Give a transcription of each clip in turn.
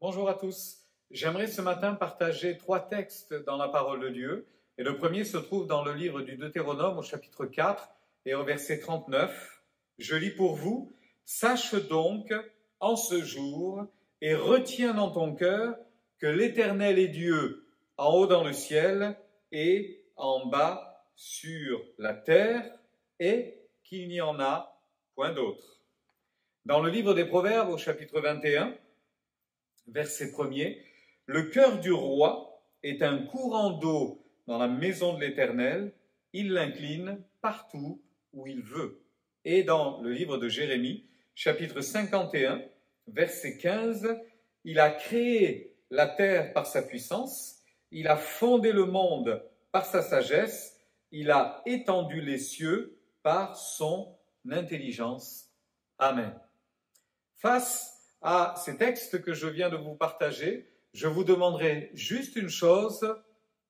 Bonjour à tous. J'aimerais ce matin partager 3 textes dans la parole de Dieu. Et le premier se trouve dans le livre du Deutéronome au chapitre 4 et au verset 39. Je lis pour vous. « Sache donc en ce jour et retiens dans ton cœur que l'Éternel est Dieu en haut dans le ciel et en bas sur la terre et qu'il n'y en a point d'autre. » Dans le livre des Proverbes au chapitre 21, verset 1er, « Le cœur du roi est un courant d'eau dans la maison de l'Éternel, il l'incline partout où il veut. » Et dans le livre de Jérémie, chapitre 51, verset 15, « Il a créé la terre par sa puissance, il a fondé le monde par sa sagesse, il a étendu les cieux par son intelligence. » Amen. Face à ces textes que je viens de vous partager, je vous demanderai juste une chose,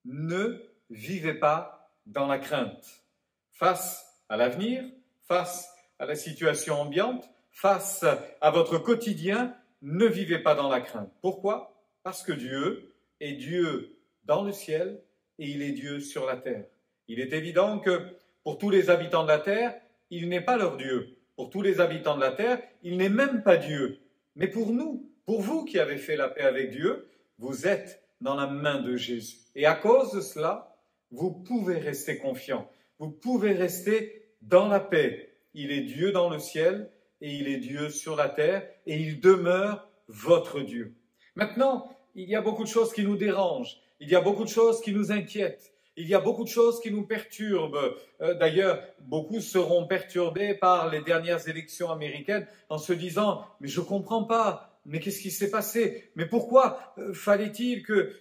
ne vivez pas dans la crainte. Face à l'avenir, face à la situation ambiante, face à votre quotidien, ne vivez pas dans la crainte. Pourquoi? Parce que Dieu est Dieu dans le ciel et il est Dieu sur la terre. Il est évident que pour tous les habitants de la terre, il n'est pas leur Dieu. Pour tous les habitants de la terre, il n'est même pas Dieu. Mais pour nous, pour vous qui avez fait la paix avec Dieu, vous êtes dans la main de Jésus. Et à cause de cela, vous pouvez rester confiant. Vous pouvez rester dans la paix. Il est Dieu dans le ciel et il est Dieu sur la terre et il demeure votre Dieu. Maintenant, il y a beaucoup de choses qui nous dérangent. Il y a beaucoup de choses qui nous inquiètent. Il y a beaucoup de choses qui nous perturbent. D'ailleurs, beaucoup seront perturbés par les dernières élections américaines en se disant « Mais je ne comprends pas, mais qu'est-ce qui s'est passé? Mais pourquoi fallait-il que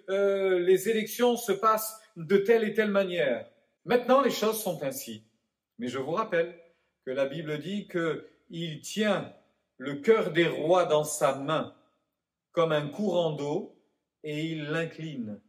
les élections se passent de telle et telle manière ?» Maintenant, les choses sont ainsi. Mais je vous rappelle que la Bible dit qu'il tient le cœur des rois dans sa main comme un courant d'eau et il l'incline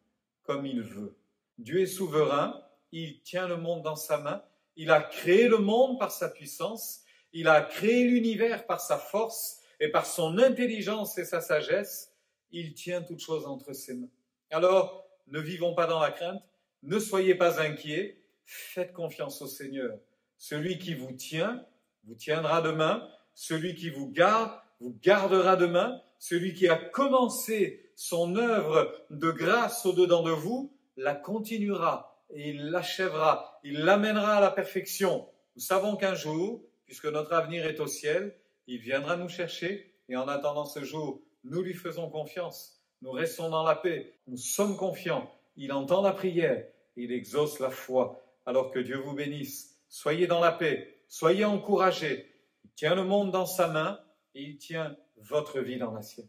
comme il veut. Dieu est souverain, il tient le monde dans sa main, il a créé le monde par sa puissance, il a créé l'univers par sa force et par son intelligence et sa sagesse, il tient toutes choses entre ses mains. Alors, ne vivons pas dans la crainte, ne soyez pas inquiets, faites confiance au Seigneur. Celui qui vous tient, vous tiendra demain, celui qui vous gardera demain, celui qui a commencé son œuvre de grâce au-dedans de vous, la continuera et il l'achèvera, il l'amènera à la perfection. Nous savons qu'un jour, puisque notre avenir est au ciel, il viendra nous chercher et en attendant ce jour, nous lui faisons confiance. Nous restons dans la paix, nous sommes confiants. Il entend la prière, il exauce la foi. Alors que Dieu vous bénisse. Soyez dans la paix, soyez encouragés. Il tient le monde dans sa main et il tient votre vie dans la sienne.